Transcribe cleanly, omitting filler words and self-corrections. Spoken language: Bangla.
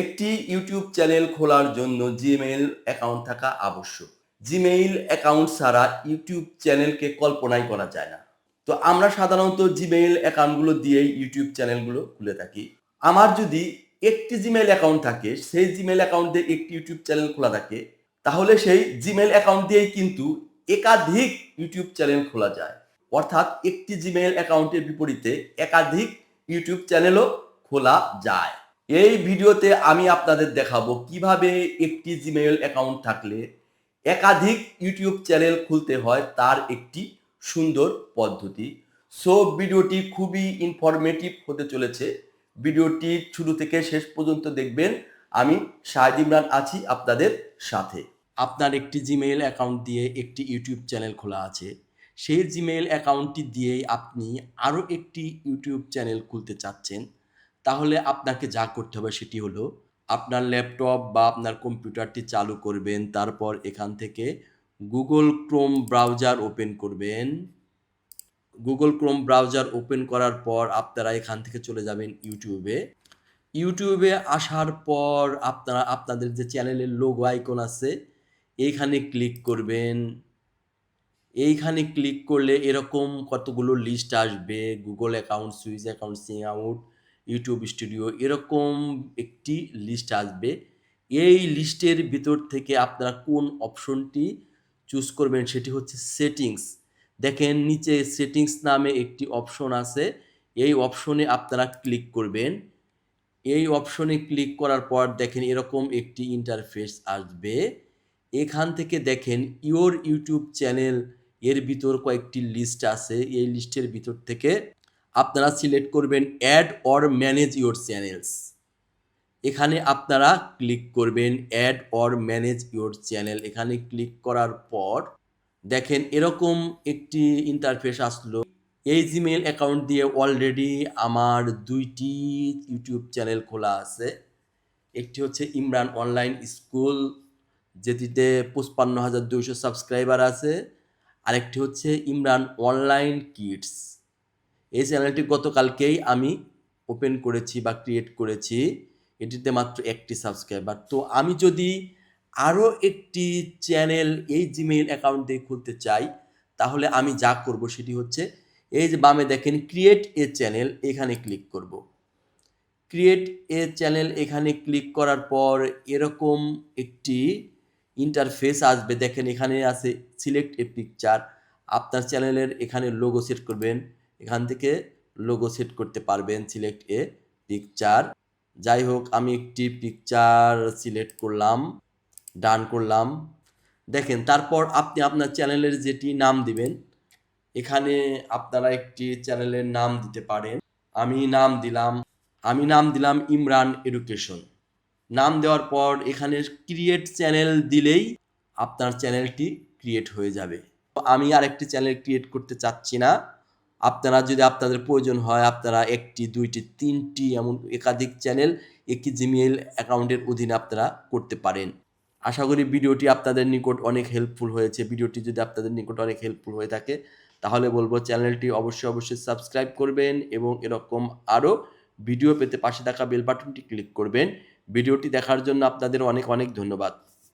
একটি ইউটিউব চ্যানেল খোলার জন্য জিমেইল অ্যাকাউন্ট থাকা আবশ্যক। জিমেইল অ্যাকাউন্ট ছাড়া ইউটিউব চ্যানেলকে কল্পনাই করা যায় না। তো আমরা সাধারণত জিমেইল অ্যাকাউন্টগুলো দিয়েই ইউটিউব চ্যানেলগুলো খুলে থাকি। আমার যদি একটি জিমেইল অ্যাকাউন্ট থাকে, সেই জিমেইল অ্যাকাউন্ট দিয়ে একটি ইউটিউব চ্যানেল খোলা থাকে, তাহলে সেই জিমেইল অ্যাকাউন্ট দিয়েই কিন্তু একাধিক ইউটিউব চ্যানেল খোলা যায়। অর্থাৎ একটি জিমেইল অ্যাকাউন্টের বিপরীতে একাধিক ইউটিউব চ্যানেলও খোলা যায়। এই ভিডিওতে আমি আপনাদের দেখাবো কিভাবে একটি জিমেইল অ্যাকাউন্ট থাকলে একাধিক ইউটিউব চ্যানেল খুলতে হয় তার একটি সুন্দর পদ্ধতি। সো ভিডিওটি খুবই ইনফরমেটিভ হতে চলেছে। ভিডিওটি শুরু থেকে শেষ পর্যন্ত দেখবেন। আমি শাহেদ ইমরান আছি আপনাদের সাথে। আপনার একটি জিমেইল অ্যাকাউন্ট দিয়ে একটি ইউটিউব চ্যানেল খোলা আছে। সেই জিমেইল অ্যাকাউন্টটি দিয়েই আপনি আরও একটি ইউটিউব চ্যানেল খুলতে চাচ্ছেন। তাহলে আপনাকে যা করতে হবে সেটি হলো আপনার ল্যাপটপ বা আপনার কম্পিউটারটি চালু করবেন। তারপর এখান থেকে গুগল ক্রোম ব্রাউজার ওপেন করবেন। গুগল ক্রোম ব্রাউজার ওপেন করার পর আপনারা এখান থেকে চলে যাবেন ইউটিউবে। ইউটিউবে আসার পর আপনারা আপনাদের যে চ্যানেলের লোগো আইকন আছে এইখানে ক্লিক করবেন। এইখানে ক্লিক করলে এরকম কতগুলো লিস্ট আসবে, Google account, switch account, Singh out, YouTube studio, এরকম একটি লিস্ট আসবে। এই লিস্টের ভিতর থেকে আপনারা কোন অপশনটি চুজ করবেন সেটি হচ্ছে সেটিংস। দেখেন নিচে সেটিংস নামে একটি অপশন আছে, এই অপশনে আপনারা ক্লিক করবেন। এই অপশনে ক্লিক করার পর দেখেন এরকম একটি ইন্টারফেস আসবে। এখান থেকে দেখেন ইওর ইউটিউব চ্যানেল এর ভিতর কয়েকটি লিস্ট আছে। এই লিস্টের ভিতর থেকে আপনারা সিলেক্ট করবেন add or manage your channels. এখানে আপনারা ক্লিক করবেন add or manage your channel. এখানে ক্লিক করার পর দেখেন এরকম একটি ইন্টারফেস আসলো। এই জিমেইল অ্যাকাউন্ট দিয়ে অলরেডি আমার ২টি ইউটিউব চ্যানেল খোলা আছে। একটি হচ্ছে ইমরান অনলাইন স্কুল, যেটিতে ৫৫,২০০ সাবস্ক্রাইবার আছে। আরেকটি হচ্ছে ইমরান অনলাইন কিডস। এই চ্যানেলটি গতকালকেই আমি ওপেন করেছি বা ক্রিয়েট করেছি। এটিতে মাত্র ১টি সাবস্ক্রাইবার। তো আমি যদি আরও একটি চ্যানেল এই জিমেইল অ্যাকাউন্ট দিয়ে খুলতে চাই, তাহলে আমি যা করব সেটি হচ্ছে এই যে বামে দেখেন ক্রিয়েট এ চ্যানেল, এখানে ক্লিক করব। ক্রিয়েট এ চ্যানেল এখানে ক্লিক করার পর এরকম একটি ইন্টারফেস আসবে। দেখেন এখানে আছে সিলেক্ট এ পিকচার। আপনার চ্যানেলের এখানে লোগো সেট করবেন। এখান থেকে লোগো সেট করতে পারবেন, সিলেক্ট এ পিকচার। যাই হোক আমি একটি পিকচার সিলেক্ট করলাম, ডান করলাম। দেখেন তারপর আপনি আপনার চ্যানেলের যেটি নাম দিবেন, এখানে আপনারা একটি চ্যানেলের নাম দিতে পারেন। আমি নাম দিলাম ইমরান এডুকেশন। নাম দেওয়ার পর এখানে ক্রিয়েট চ্যানেল দিলেই আপনার চ্যানেলটি ক্রিয়েট হয়ে যাবে। আমি আরেকটি চ্যানেল ক্রিয়েট করতে চাচ্ছি না। আপনারা যদি আপনাদের প্রয়োজন হয় আপনারা ১টি, ২টি, ৩টি এমন একাধিক চ্যানেল একটি জিমেইল অ্যাকাউন্টের অধীনে আপনারা করতে পারেন। আশা করি ভিডিওটি আপনাদের নিকট অনেক হেল্পফুল হয়েছে। ভিডিওটি যদি আপনাদের নিকট অনেক হেল্পফুল হয়ে থাকে তাহলে বলবো চ্যানেলটি অবশ্যই সাবস্ক্রাইব করবেন এবং এরকম আরও ভিডিও পেতে পাশে থাকা বেল বাটনটি ক্লিক করবেন। ভিডিওটি দেখার জন্য আপনাদের অনেক ধন্যবাদ।